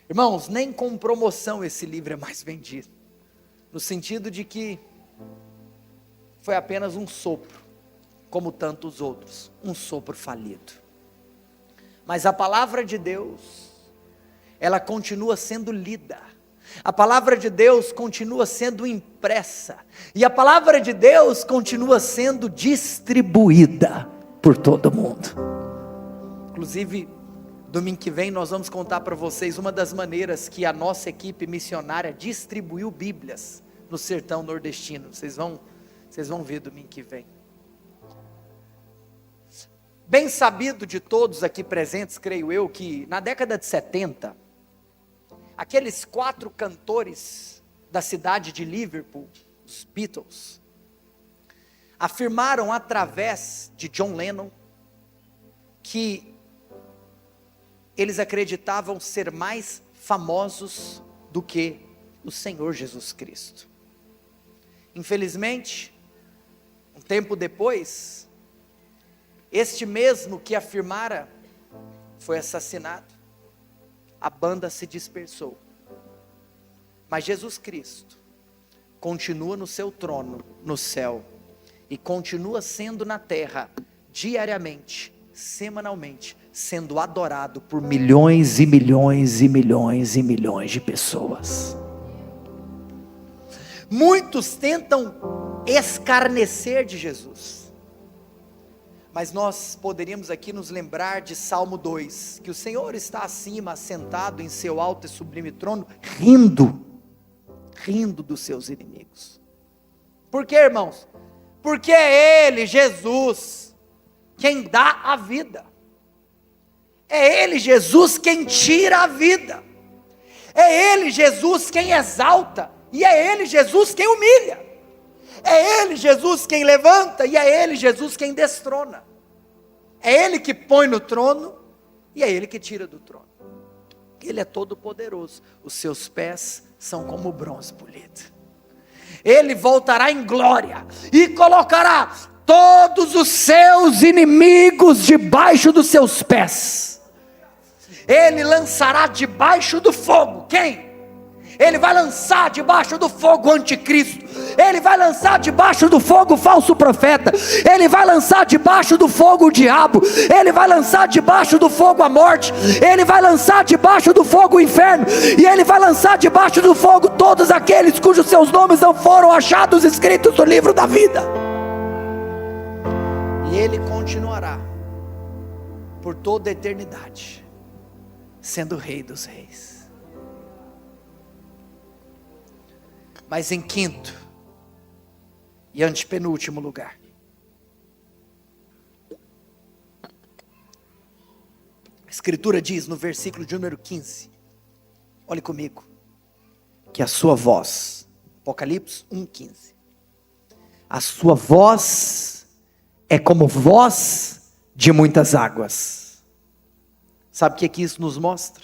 Irmãos, nem com promoção esse livro é mais vendido, no sentido de que foi apenas um sopro, como tantos outros, um sopro falido. Mas a palavra de Deus, ela continua sendo lida, a palavra de Deus continua sendo impressa, e a palavra de Deus continua sendo distribuída por todo mundo. Inclusive, domingo que vem nós vamos contar para vocês uma das maneiras que a nossa equipe missionária distribuiu Bíblias no sertão nordestino. Vocês vão ver domingo que vem. Bem sabido de todos aqui presentes, creio eu, que na década de 70, aqueles 4 cantores da cidade de Liverpool, os Beatles, afirmaram através de John Lennon, que eles acreditavam ser mais famosos do que o Senhor Jesus Cristo. Infelizmente, um tempo depois, este mesmo que afirmara foi assassinado. A banda se dispersou. Mas Jesus Cristo continua no seu trono, no céu, e continua sendo na terra, diariamente, semanalmente, sendo adorado por milhões e milhões e milhões e milhões de pessoas. Muitos tentam escarnecer de Jesus, mas nós poderíamos aqui nos lembrar de Salmo 2, que o Senhor está acima, assentado em seu alto e sublime trono, rindo dos seus inimigos. Por quê, irmãos? Porque é Ele, Jesus, quem dá a vida. É Ele, Jesus, quem tira a vida. É Ele, Jesus, quem exalta. E é Ele, Jesus, quem humilha. É Ele, Jesus, quem levanta. E é Ele, Jesus, quem destrona. É Ele que põe no trono. E é Ele que tira do trono. Ele é todo poderoso. Os seus pés são como bronze polido. Ele voltará em glória. E colocará todos os seus inimigos debaixo dos seus pés. Ele lançará debaixo do fogo. Quem? Ele vai lançar debaixo do fogo o anticristo. Ele vai lançar debaixo do fogo o falso profeta. Ele vai lançar debaixo do fogo o diabo. Ele vai lançar debaixo do fogo a morte. Ele vai lançar debaixo do fogo o inferno. E ele vai lançar debaixo do fogo todos aqueles cujos seus nomes não foram achados escritos no livro da vida. E ele continuará por toda a eternidade sendo o Rei dos Reis. Mas em quinto e antepenúltimo lugar, a Escritura diz no versículo de número 15, olhe comigo, que a sua voz, Apocalipse 1,15, a sua voz é como voz de muitas águas. Sabe o que isso nos mostra?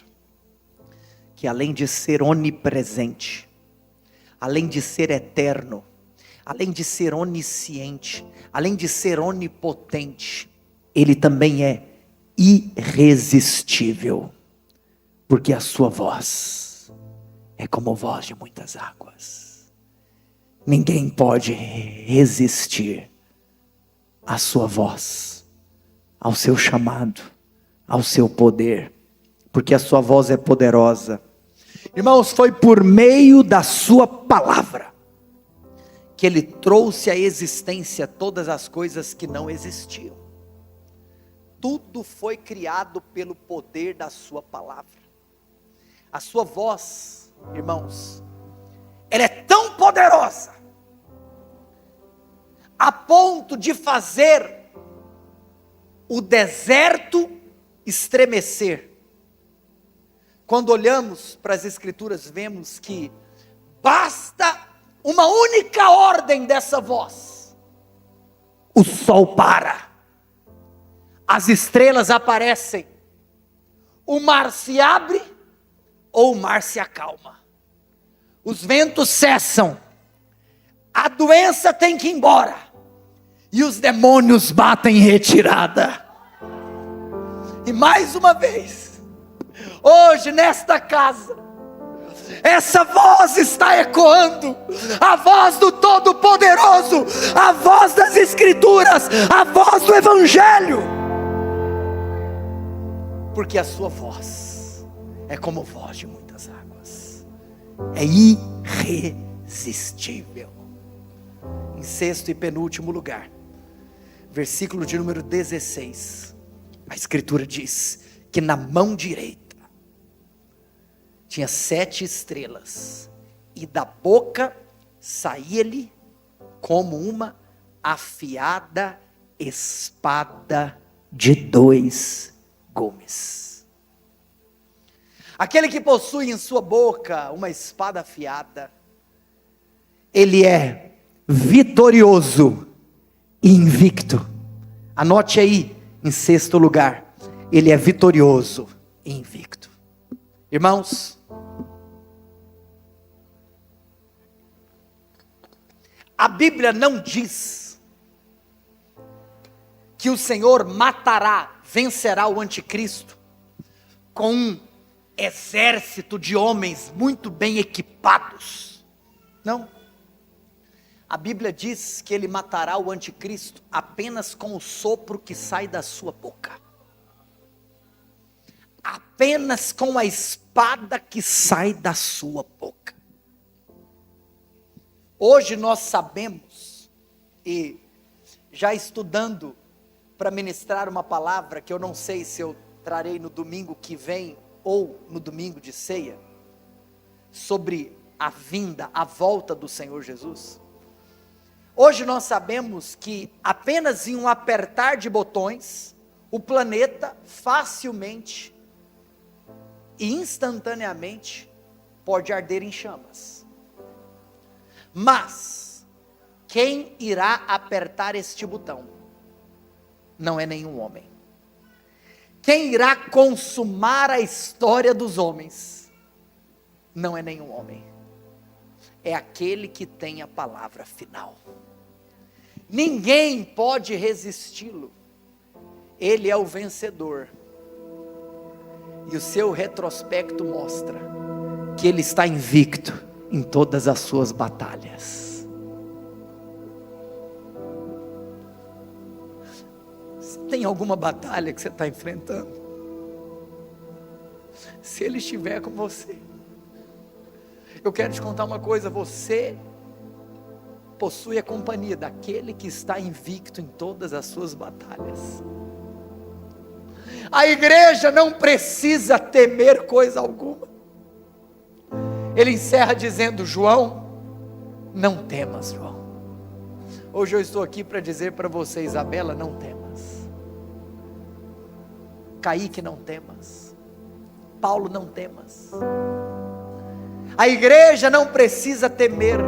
Que além de ser onipresente, além de ser eterno, além de ser onisciente, além de ser onipotente, Ele também é irresistível, porque a sua voz é como voz de muitas águas. Ninguém pode resistir à sua voz, ao seu chamado, ao seu poder, porque a sua voz é poderosa. Irmãos, foi por meio da sua palavra que Ele trouxe à existência todas as coisas que não existiam. Tudo foi criado pelo poder da sua palavra. A sua voz, irmãos, ela é tão poderosa, a ponto de fazer o deserto estremecer. Quando olhamos para as Escrituras, vemos que basta uma única ordem dessa voz, o sol para, as estrelas aparecem, o mar se abre ou o mar se acalma, os ventos cessam, a doença tem que ir embora, e os demônios batem em retirada. E mais uma vez, hoje nesta casa, essa voz está ecoando, a voz do Todo-Poderoso, a voz das Escrituras, a voz do Evangelho, porque a sua voz é como voz de muitas águas, é irresistível. Em sexto e penúltimo lugar, versículo de número 16, a Escritura diz que na mão direita tinha 7 estrelas, e da boca saía-lhe como uma afiada espada de 2 gumes. Aquele que possui em sua boca uma espada afiada, ele é vitorioso e invicto. Anote aí, em sexto lugar, ele é vitorioso e invicto. Irmãos, a Bíblia não diz que o Senhor matará, vencerá o anticristo com um exército de homens muito bem equipados. Não. A Bíblia diz que Ele matará o anticristo apenas com o sopro que sai da sua boca. Apenas com a espada que sai da sua boca. Hoje nós sabemos, e já estudando para ministrar uma palavra que eu não sei se eu trarei no domingo que vem ou no domingo de ceia, sobre a vinda, a volta do Senhor Jesus. Hoje nós sabemos que apenas em um apertar de botões, o planeta facilmente e instantaneamente pode arder em chamas. Mas quem irá apertar este botão não é nenhum homem. Quem irá consumar a história dos homens não é nenhum homem. É aquele que tem a palavra final. Ninguém pode resisti-lo. Ele é o vencedor. E o seu retrospecto mostra que ele está invicto em todas as suas batalhas. Tem alguma batalha que você está enfrentando? Se Ele estiver com você, eu quero te contar uma coisa: você possui a companhia daquele que está invicto em todas as suas batalhas. A igreja não precisa temer coisa alguma. Ele encerra dizendo: João, Não temas, João. Hoje eu estou aqui para dizer para você, Isabela, não temas. Kaique, não temas. Paulo, não temas. A igreja não precisa temer,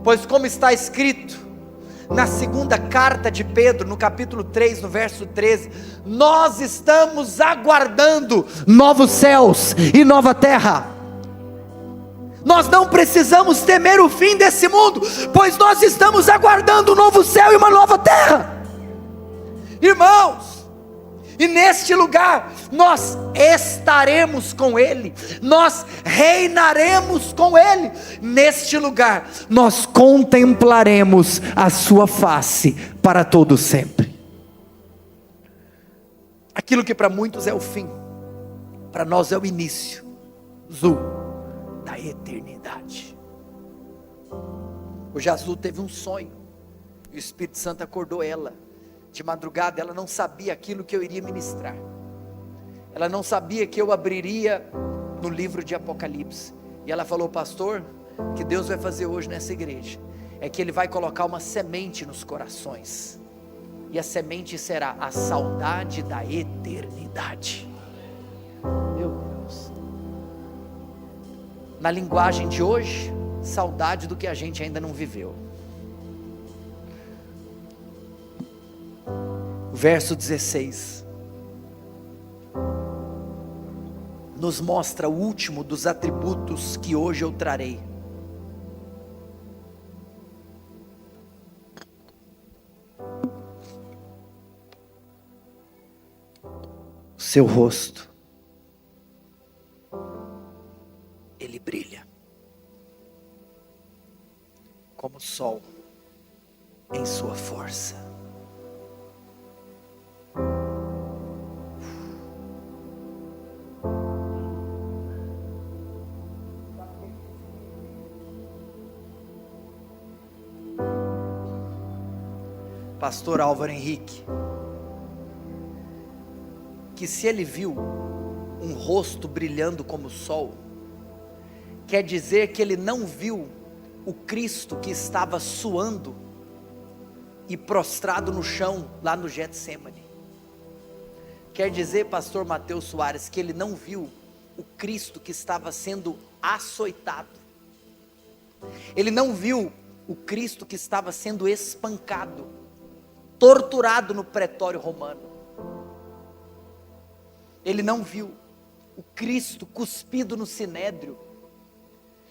pois como está escrito na segunda carta de Pedro, no capítulo 3, no verso 13, nós estamos aguardando novos céus e nova terra. Nós não precisamos temer o fim desse mundo, pois nós estamos aguardando um novo céu e uma nova terra. Irmãos, e neste lugar nós estaremos com Ele, nós reinaremos com Ele. Neste lugar nós contemplaremos a sua face para todo sempre. Aquilo que para muitos é o fim, para nós é o início da eternidade. Hoje a Azul teve um sonho, e o Espírito Santo acordou ela. De madrugada ela não sabia aquilo que eu iria ministrar. Ela não sabia que eu abriria no livro de Apocalipse. E ela falou: pastor, o que Deus vai fazer hoje nessa igreja é que Ele vai colocar uma semente nos corações. E a semente será a saudade da eternidade. Meu Deus. Na linguagem de hoje, saudade do que a gente ainda não viveu. Verso 16 nos mostra o último dos atributos que hoje eu trarei. O seu rosto, ele brilha como o sol em sua força. Pastor Álvaro Henrique, que se ele viu um rosto brilhando como o sol, quer dizer que ele não viu o Cristo que estava suando e prostrado no chão lá no Getsemane. Quer dizer, pastor Mateus Soares, que ele não viu o Cristo que estava sendo açoitado. Ele não viu o Cristo que estava sendo espancado, torturado no pretório romano. Ele não viu o Cristo cuspido no sinédrio.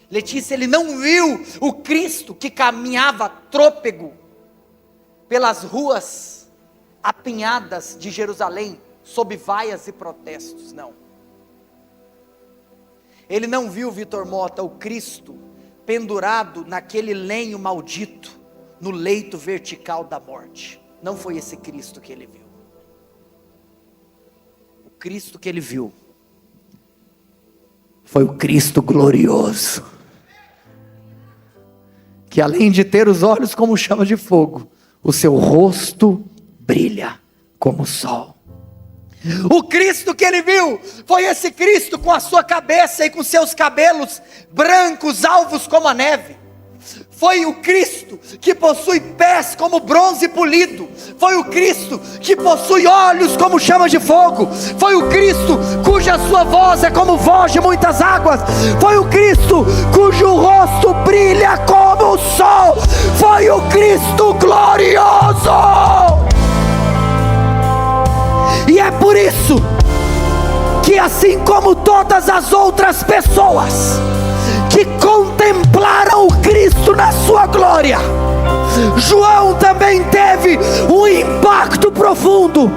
Letícia, ele não viu o Cristo que caminhava trôpego pelas ruas apinhadas de Jerusalém, sob vaias e protestos, não. Ele não viu, Vitor Mota, o Cristo pendurado naquele lenho maldito, no leito vertical da morte. Não foi esse Cristo que ele viu. O Cristo que ele viu foi o Cristo glorioso, que além de ter os olhos como chama de fogo, o seu rosto brilha como o sol. O Cristo que ele viu foi esse Cristo com a sua cabeça e com seus cabelos brancos, alvos como a neve. Foi o Cristo que possui pés como bronze polido. Foi o Cristo que possui olhos como chama de fogo. Foi o Cristo cuja sua voz é como voz de muitas águas. Foi o Cristo cujo rosto brilha como o sol. Foi o Cristo glorioso. E é por isso que, assim como todas as outras pessoas que contemplaram o Cristo na sua glória, João também teve um impacto profundo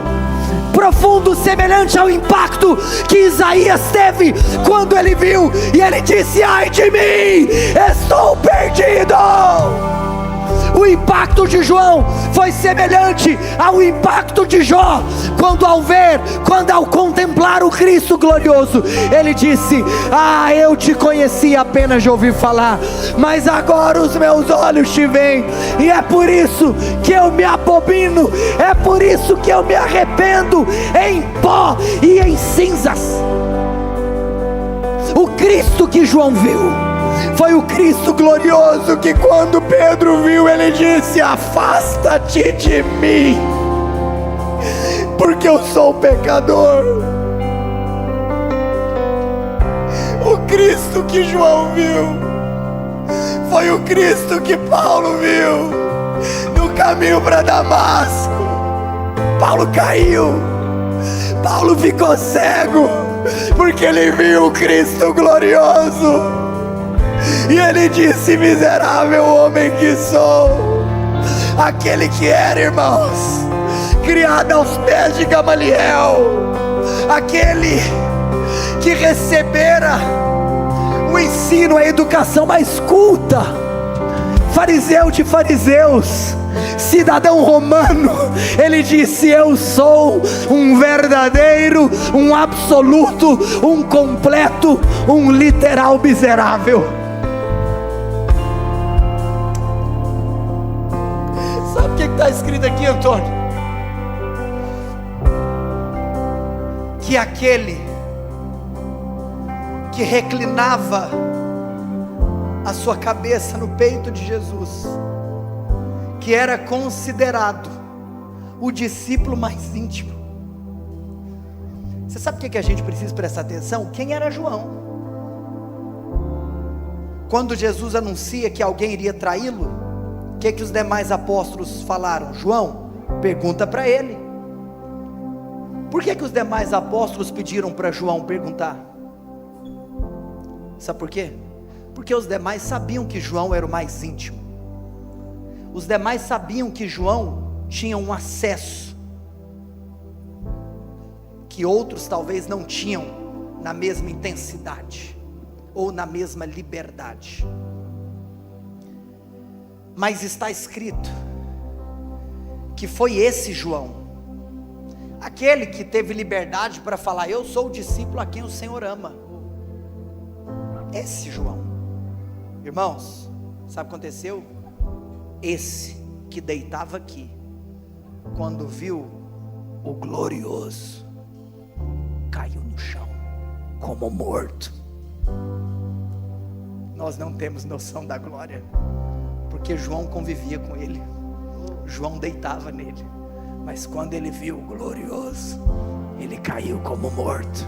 semelhante ao impacto que Isaías teve quando ele viu e ele disse: ai de mim, estou perdido. O impacto de João foi semelhante ao impacto de Jó, quando ao contemplar o Cristo glorioso, ele disse: ah, eu te conheci apenas de ouvir falar, mas agora os meus olhos te veem, e é por isso que eu me abomino, é por isso que eu me arrependo em pó e em cinzas. O Cristo que João viu Foi o Cristo glorioso que, quando Pedro viu, ele disse: afasta-te de mim, porque eu sou pecador. O Cristo que João viu foi o Cristo que Paulo viu no caminho para Damasco. Paulo caiu, Paulo ficou cego, porque ele viu o Cristo glorioso, e ele disse: miserável homem que sou. Aquele que era, irmãos, criado aos pés de Gamaliel, aquele que recebera o ensino, a educação mais culta, fariseu de fariseus, cidadão romano, ele disse: eu sou um verdadeiro, um absoluto, um completo, um literal miserável. Sabe o que está escrito aqui, Antônio? Que aquele que reclinava a sua cabeça no peito de Jesus, que era considerado o discípulo mais íntimo. Você sabe o que a gente precisa prestar atenção? Quem era João? Quando Jesus anuncia que alguém iria traí-lo, o que os demais apóstolos falaram? João, pergunta para ele. Por que os demais apóstolos pediram para João perguntar? Sabe por quê? Porque os demais sabiam que João era o mais íntimo. Os demais sabiam que João tinha um acesso que outros talvez não tinham na mesma intensidade ou na mesma liberdade. Mas está escrito que foi esse João, aquele que teve liberdade para falar: eu sou o discípulo a quem o Senhor ama. Esse João, irmãos, sabe o que aconteceu? Esse que deitava aqui, quando viu o glorioso, caiu no chão como morto. Nós não temos noção da glória, porque João convivia com ele, João deitava nele, mas quando ele viu o glorioso, ele caiu como morto.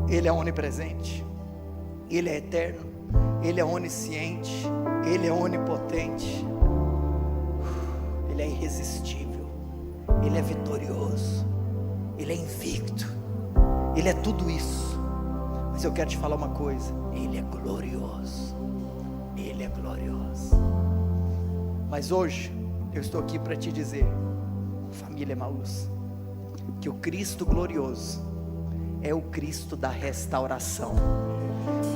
Ele é onipresente, Ele é eterno, Ele é onisciente, Ele é onipotente, Ele é irresistível, Ele é vitorioso, Ele é invicto, Ele é tudo isso. Mas eu quero te falar uma coisa: Ele é glorioso, Ele é glorioso. Mas hoje eu estou aqui para te dizer, família Emaús, que o Cristo glorioso é o Cristo da restauração,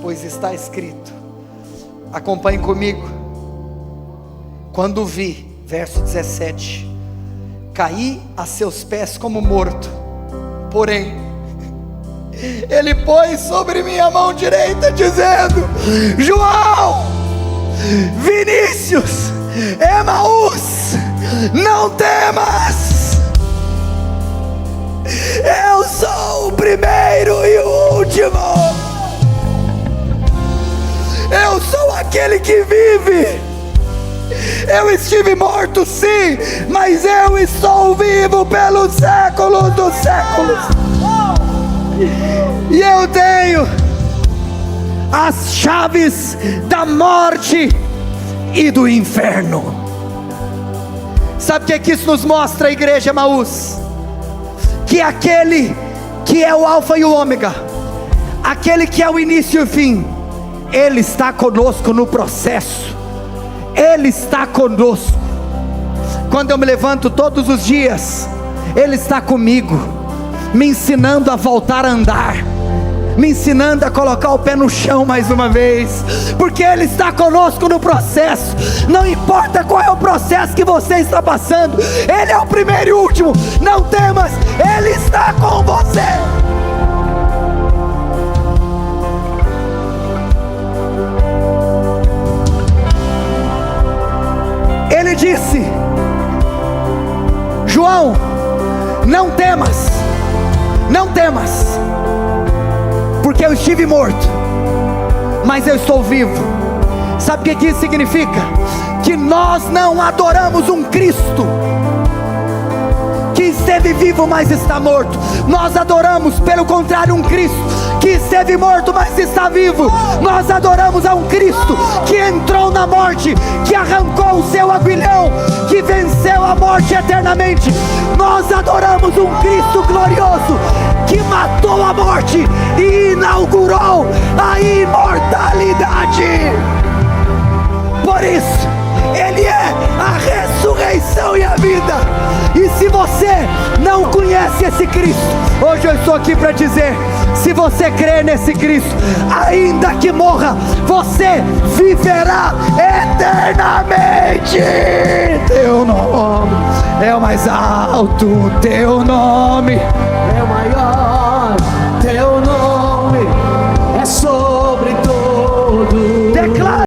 pois está escrito, acompanhe comigo: quando vi, verso 17, caí a seus pés como morto, porém ele pôs sobre minha mão direita, dizendo: João, Vinícius, Emaús, não temas, eu sou o primeiro e o último, eu sou aquele que vive. Eu estive morto sim, mas eu estou vivo pelos séculos dos séculos, e eu tenho as chaves da morte e do inferno. Sabe o que isso nos mostra, igreja Emaús? Que aquele que é o alfa e o ômega, aquele que é o início e o fim, Ele está conosco no processo, Ele está conosco. Quando eu me levanto todos os dias, Ele está comigo, me ensinando a voltar a andar, me ensinando a colocar o pé no chão mais uma vez, porque Ele está conosco no processo. Não importa qual é o processo que você está passando, Ele é o primeiro e o último. Não temas, Ele está com você. Ele disse: João, não temas, não temas. porque eu estive morto, mas eu estou vivo. Sabe o que isso significa? Que nós não adoramos um Cristo que esteve vivo, mas está morto. Nós adoramos, pelo contrário, um Cristo que esteve morto, mas está vivo. Nós adoramos a um Cristo que entrou na morte, que arrancou o seu aguilhão, que venceu a morte eternamente. Nós adoramos um Cristo glorioso, que matou a morte e inaugurou a imortalidade. Por isso, Ele é a ressurreição e a vida. E se você não conhece esse Cristo, hoje eu estou aqui para dizer: se você crê nesse Cristo, ainda que morra, você viverá eternamente. Teu nome é o mais alto, teu nome